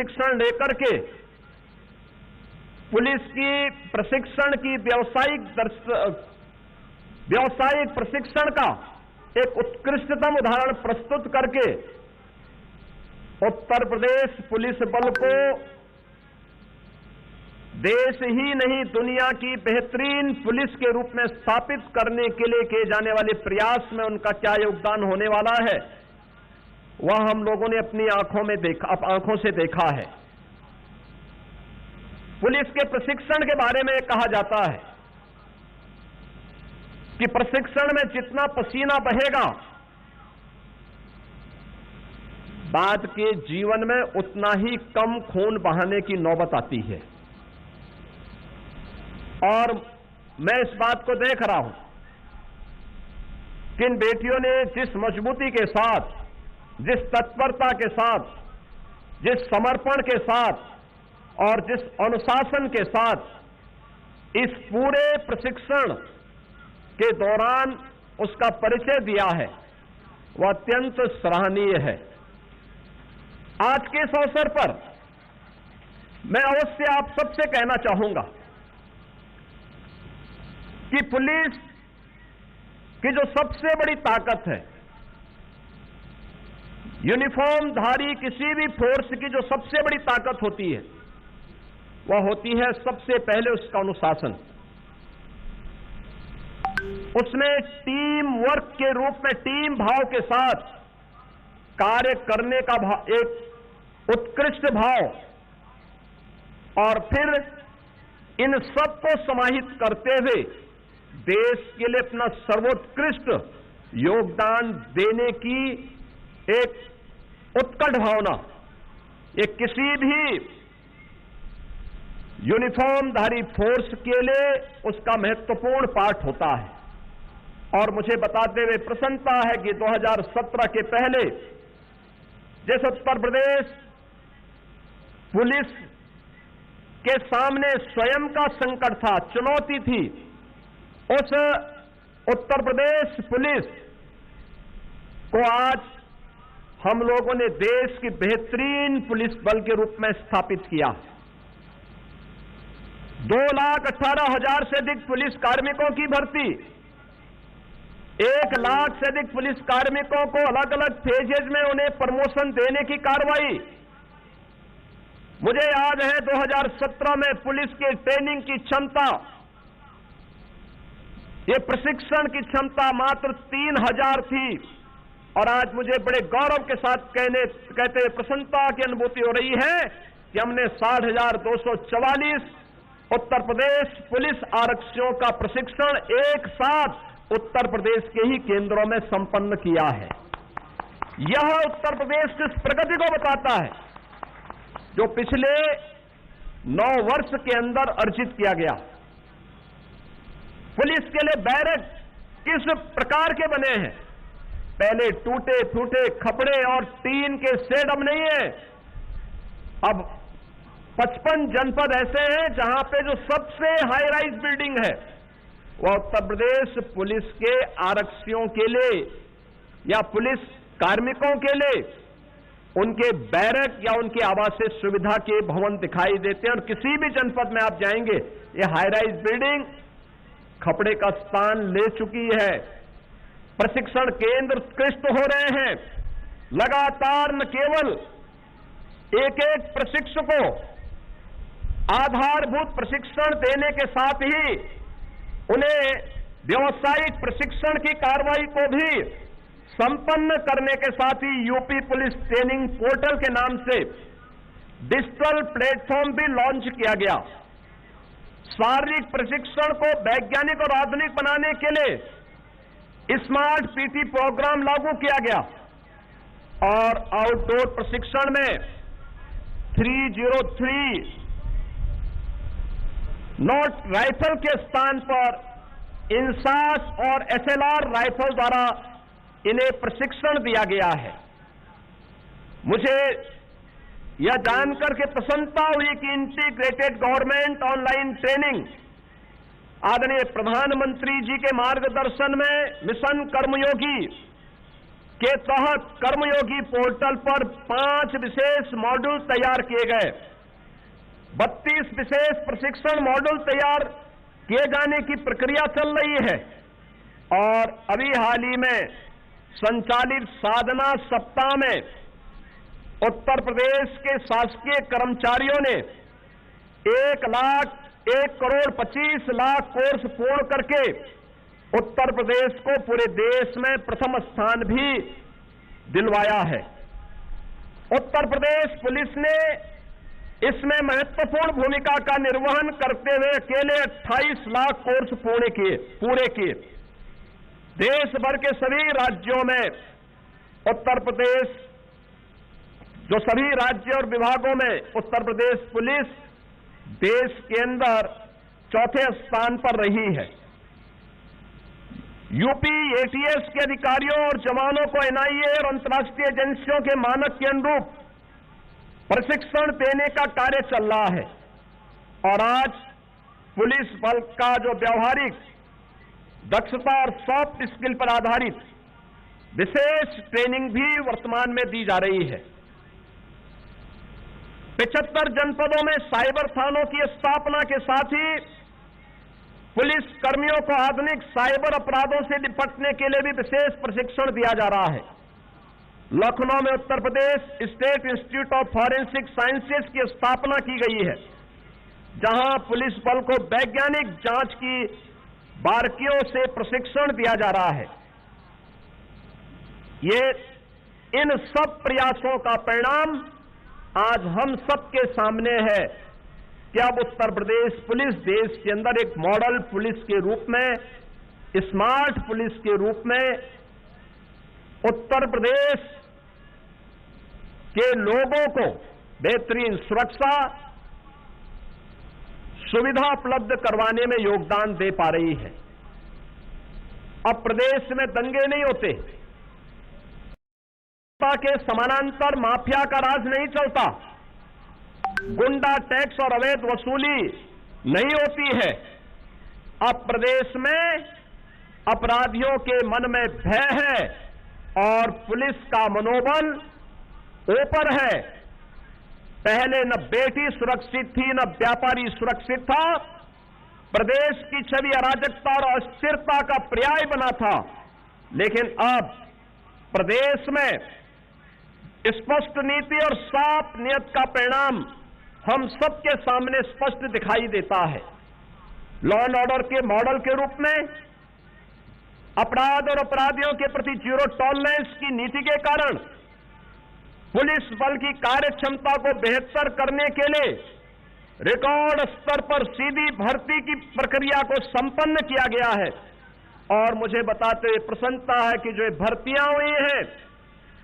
प्रशिक्षण लेकर के पुलिस की प्रशिक्षण की व्यावसायिक प्रशिक्षण का एक उत्कृष्टतम उदाहरण प्रस्तुत करके उत्तर प्रदेश पुलिस बल को देश ही नहीं दुनिया की बेहतरीन पुलिस के रूप में स्थापित करने के लिए किए जाने वाले प्रयास में उनका क्या योगदान होने वाला है, वह हम लोगों ने अपनी आंखों से देखा है। पुलिस के प्रशिक्षण के बारे में कहा जाता है कि प्रशिक्षण में जितना पसीना बहेगा बाद के जीवन में उतना ही कम खून बहाने की नौबत आती है। और मैं इस बात को देख रहा हूं कि इन बेटियों ने जिस मजबूती के साथ, जिस तत्परता के साथ, जिस समर्पण के साथ और जिस अनुशासन के साथ इस पूरे प्रशिक्षण के दौरान उसका परिचय दिया है, वह अत्यंत सराहनीय है। आज के इस अवसर पर मैं अवश्य आप सबसे कहना चाहूंगा कि पुलिस की जो सबसे बड़ी ताकत है, यूनिफॉर्मधारी किसी भी फोर्स की जो सबसे बड़ी ताकत होती है, वह होती है सबसे पहले उसका अनुशासन। उसमें टीम वर्क के रूप में टीम भाव के साथ कार्य करने का एक उत्कृष्ट भाव, और फिर इन सबको समाहित करते हुए देश के लिए अपना सर्वोत्कृष्ट योगदान देने की एक उत्कट भावना, ये किसी भी यूनिफॉर्मधारी फोर्स के लिए उसका महत्वपूर्ण पार्ट होता है। और मुझे बताते हुए प्रसन्नता है कि 2017 के पहले जैसे उत्तर प्रदेश पुलिस के सामने स्वयं का संकट था, चुनौती थी, उस उत्तर प्रदेश पुलिस को आज हम लोगों ने देश की बेहतरीन पुलिस बल के रूप में स्थापित किया। 2,18,000 से अधिक पुलिस कार्मिकों की भर्ती, 1 लाख से अधिक पुलिस कार्मिकों को अलग अलग फेजेज में उन्हें प्रमोशन देने की कार्रवाई। मुझे याद है 2017 में पुलिस की ट्रेनिंग की क्षमता, ये प्रशिक्षण की क्षमता मात्र 3,000 थी, और आज मुझे बड़े गौरव के साथ कहते हुए प्रसन्नता की अनुभूति हो रही है कि हमने 60,244 उत्तर प्रदेश पुलिस आरक्षियों का प्रशिक्षण एक साथ उत्तर प्रदेश के ही केंद्रों में संपन्न किया है। यह उत्तर प्रदेश की प्रगति को बताता है जो पिछले 9 वर्ष के अंदर अर्जित किया गया। पुलिस के लिए बैरक किस प्रकार के बने हैं? पहले टूटे फूटे खपड़े और टीन के शेड अब नहीं है। अब 55 जनपद ऐसे हैं जहां पे जो सबसे हाई राइज बिल्डिंग है वह उत्तर प्रदेश पुलिस के आरक्षियों के लिए या पुलिस कार्मिकों के लिए उनके बैरक या उनके आवासीय सुविधा के भवन दिखाई देते हैं। और किसी भी जनपद में आप जाएंगे, ये हाई राइज बिल्डिंग खपड़े का स्थान ले चुकी है। प्रशिक्षण केंद्र उत्कृष्ट हो रहे हैं। लगातार न केवल एक एक प्रशिक्षु को आधारभूत प्रशिक्षण देने के साथ ही उन्हें व्यावसायिक प्रशिक्षण की कार्रवाई को भी संपन्न करने के साथ ही यूपी पुलिस ट्रेनिंग पोर्टल के नाम से डिजिटल प्लेटफॉर्म भी लॉन्च किया गया। शारीरिक प्रशिक्षण को वैज्ञानिक और आधुनिक बनाने के लिए स्मार्ट पीटी प्रोग्राम लागू किया गया और आउटडोर प्रशिक्षण में 303 नॉट राइफल के स्थान पर इंसास और एसएलआर राइफल द्वारा इन्हें प्रशिक्षण दिया गया है। मुझे यह जानकर के प्रसन्नता हुई कि इंटीग्रेटेड गवर्नमेंट ऑनलाइन ट्रेनिंग आदरणीय प्रधानमंत्री जी के मार्गदर्शन में मिशन कर्मयोगी के तहत कर्मयोगी पोर्टल पर 5 विशेष मॉड्यूल तैयार किए गए। 32 विशेष प्रशिक्षण मॉड्यूल तैयार किए जाने की प्रक्रिया चल रही है और अभी हाल ही में संचालित साधना सप्ताह में उत्तर प्रदेश के शासकीय कर्मचारियों ने 1,01,25,00,000 कोर्स पूर्ण करके उत्तर प्रदेश को पूरे देश में प्रथम स्थान भी दिलवाया है। उत्तर प्रदेश पुलिस ने इसमें महत्वपूर्ण भूमिका का निर्वहन करते हुए अकेले 28 लाख कोर्स पूरे किए। देश भर के सभी राज्यों में उत्तर प्रदेश जो सभी राज्य और विभागों में उत्तर प्रदेश पुलिस देश के अंदर चौथे स्थान पर रही है। यूपी एटीएस के अधिकारियों और जवानों को एनआईए और अंतर्राष्ट्रीय एजेंसियों के मानक के अनुरूप प्रशिक्षण देने का कार्य चल रहा है और आज पुलिस बल का जो व्यवहारिक दक्षता और सॉफ्ट स्किल पर आधारित विशेष ट्रेनिंग भी वर्तमान में दी जा रही है। 75 जनपदों में साइबर थानों की स्थापना के साथ ही पुलिस कर्मियों को आधुनिक साइबर अपराधों से निपटने के लिए भी विशेष प्रशिक्षण दिया जा रहा है। लखनऊ में Uttar Pradesh state institute of forensic sciences की स्थापना की गई है, जहां पुलिस बल को वैज्ञानिक जांच की बारीकियों से प्रशिक्षण दिया जा रहा है। ये इन सब प्रयासों का परिणाम आज हम सबके सामने है कि अब उत्तर प्रदेश पुलिस देश के अंदर एक मॉडल पुलिस के रूप में, स्मार्ट पुलिस के रूप में उत्तर प्रदेश के लोगों को बेहतरीन सुरक्षा सुविधा उपलब्ध करवाने में योगदान दे पा रही है। अब प्रदेश में दंगे नहीं होते, के समानांतर माफिया का राज नहीं चलता, गुंडा टैक्स और अवैध वसूली नहीं होती है। अब प्रदेश में अपराधियों के मन में भय है और पुलिस का मनोबल ऊपर है। पहले न बेटी सुरक्षित थी, न व्यापारी सुरक्षित था। प्रदेश की छवि अराजकता और अस्थिरता का पर्याय बना था, लेकिन अब प्रदेश में स्पष्ट नीति और साफ नियत का परिणाम हम सबके सामने स्पष्ट दिखाई देता है। लॉ एंड ऑर्डर के मॉडल के रूप में अपराध और अपराधियों के प्रति जीरो टॉलरेंस की नीति के कारण पुलिस बल की कार्यक्षमता को बेहतर करने के लिए रिकॉर्ड स्तर पर सीधी भर्ती की प्रक्रिया को संपन्न किया गया है। और मुझे बताते हुए प्रसन्नता है कि जो भर्तियां हुई हैं,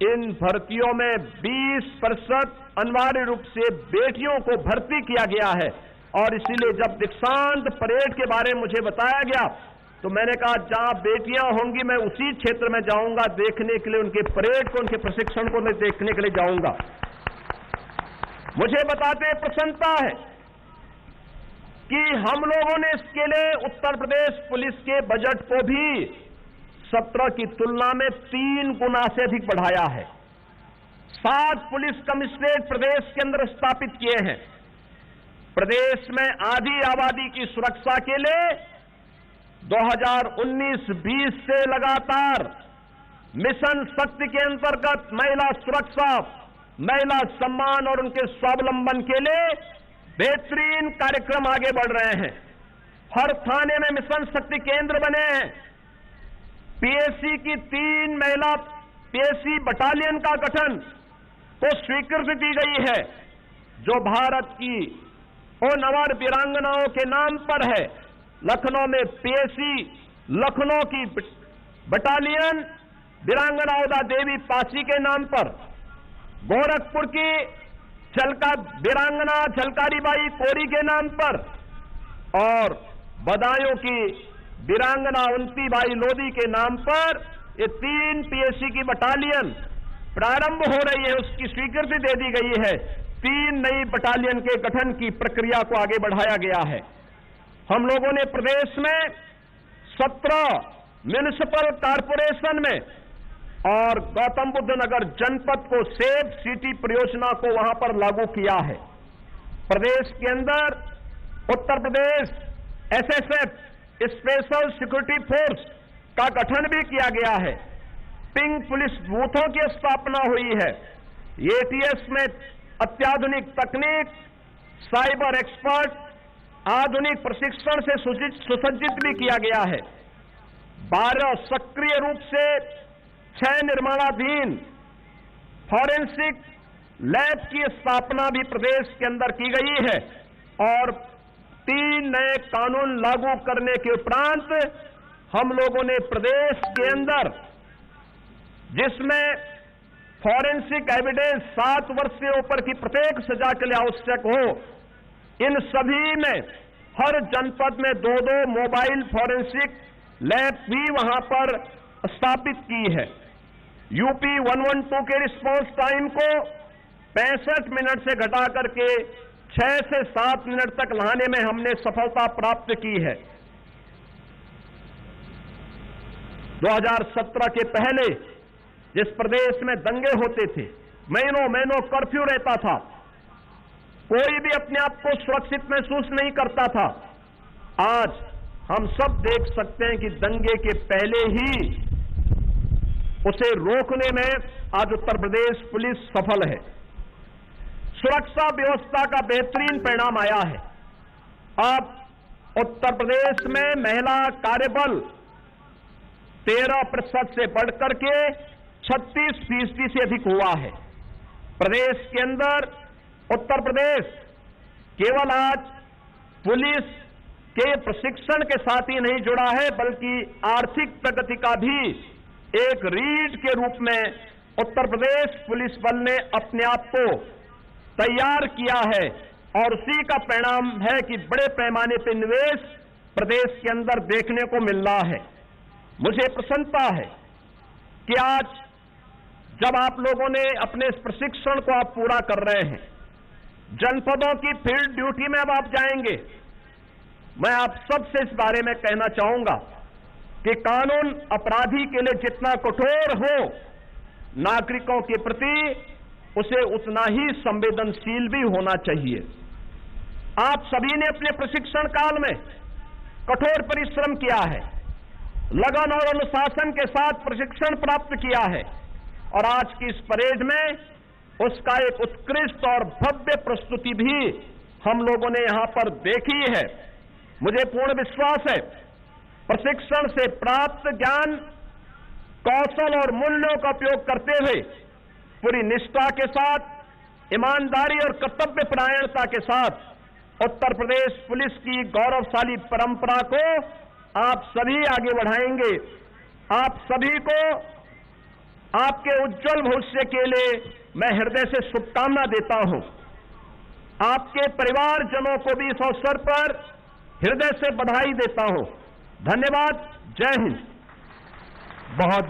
इन भर्तियों में 20% अनिवार्य रूप से बेटियों को भर्ती किया गया है। और इसीलिए जब दीक्षांत परेड के बारे में मुझे बताया गया तो मैंने कहा जहां बेटियां होंगी मैं उसी क्षेत्र में जाऊंगा देखने के लिए, उनके परेड को, उनके प्रशिक्षण को मैं देखने के लिए जाऊंगा। मुझे बताते प्रसन्नता है कि हम लोगों ने इसके लिए उत्तर प्रदेश पुलिस के बजट को भी 17 की तुलना में 3 गुना से अधिक बढ़ाया है। 7 पुलिस कमिश्नरेट प्रदेश के अंदर स्थापित किए हैं। प्रदेश में आधी आबादी की सुरक्षा के लिए 2019-20 से लगातार मिशन शक्ति के अंतर्गत महिला सुरक्षा, महिला सम्मान और उनके स्वावलंबन के लिए बेहतरीन कार्यक्रम आगे बढ़ रहे हैं। हर थाने में मिशन शक्ति केंद्र बने हैं। पीएससी की 3 महिला पीएससी बटालियन का गठन को स्वीकृति दी गई है, जो भारत की उन अवर वीरांगनाओं के नाम पर है। लखनऊ में पीएससी लखनऊ की बटालियन वीरांगना उदा देवी पासी के नाम पर, गोरखपुर की वीरांगना झलकारी बाई कोरी के नाम पर और बदायूं की वीरांगना उन्ती बाई लोधी के नाम पर ये 3 पीएससी की बटालियन प्रारंभ हो रही है, उसकी स्वीकृति दे दी गई है। 3 नई बटालियन के गठन की प्रक्रिया को आगे बढ़ाया गया है। हम लोगों ने प्रदेश में 17 म्युनिसिपल कॉरपोरेशन में और गौतम बुद्ध नगर जनपद को सेफ सिटी परियोजना को वहां पर लागू किया है। प्रदेश के अंदर Uttar Pradesh SSF special security force का गठन भी किया गया है। पिंक पुलिस बूथों की स्थापना हुई है। एटीएस में अत्याधुनिक तकनीक, साइबर एक्सपर्ट, आधुनिक प्रशिक्षण से सुसज्जित भी किया गया है। 12 सक्रिय रूप से 6 निर्माणाधीन फॉरेंसिक लैब की स्थापना भी प्रदेश के अंदर की गई है और 3 नए कानून लागू करने के उपरांत हम लोगों ने प्रदेश के अंदर, जिसमें फॉरेंसिक एविडेंस 7 वर्ष से ऊपर की प्रत्येक सजा के लिए आवश्यक हो, इन सभी में हर जनपद में 2-2 मोबाइल फॉरेंसिक लैब भी वहां पर स्थापित की है। यूपी 112 के रिस्पांस टाइम को 65 मिनट से घटा करके 6 से 7 मिनट तक लाने में हमने सफलता प्राप्त की है। 2017 के पहले जिस प्रदेश में दंगे होते थे, महीनों कर्फ्यू रहता था, कोई भी अपने आप को सुरक्षित महसूस नहीं करता था। आज हम सब देख सकते हैं कि दंगे के पहले ही उसे रोकने में आज उत्तर प्रदेश पुलिस सफल है। सुरक्षा व्यवस्था का बेहतरीन परिणाम आया है। अब उत्तर प्रदेश में महिला कार्यबल 13% से बढ़कर के 36% से अधिक हुआ है। प्रदेश के अंदर उत्तर प्रदेश केवल आज पुलिस के प्रशिक्षण के साथ ही नहीं जुड़ा है, बल्कि आर्थिक प्रगति का भी एक रीढ़ के रूप में उत्तर प्रदेश पुलिस बल ने अपने आप को तैयार किया है और उसी का परिणाम है कि बड़े पैमाने पर निवेश प्रदेश के अंदर देखने को मिल रहा है। मुझे प्रसन्नता है कि आज जब आप लोगों ने अपने इस प्रशिक्षण को आप पूरा कर रहे हैं, जनपदों की फील्ड ड्यूटी में अब आप जाएंगे। मैं आप सबसे इस बारे में कहना चाहूंगा कि कानून अपराधी के लिए जितना कठोर हो, नागरिकों के प्रति उसे उतना ही संवेदनशील भी होना चाहिए। आप सभी ने अपने प्रशिक्षण काल में कठोर परिश्रम किया है, लगन और अनुशासन के साथ प्रशिक्षण प्राप्त किया है और आज की इस परेड में उसका एक उत्कृष्ट और भव्य प्रस्तुति भी हम लोगों ने यहां पर देखी है। मुझे पूर्ण विश्वास है प्रशिक्षण से प्राप्त ज्ञान, कौशल और मूल्यों का उपयोग करते हुए पूरी निष्ठा के साथ, ईमानदारी और कर्तव्य परायणता के साथ उत्तर प्रदेश पुलिस की गौरवशाली परंपरा को आप सभी आगे बढ़ाएंगे। आप सभी को आपके उज्जवल भविष्य के लिए मैं हृदय से शुभकामना देता हूं। आपके परिवारजनों को भी इस अवसर पर हृदय से बधाई देता हूं। धन्यवाद। जय हिंद। बहुत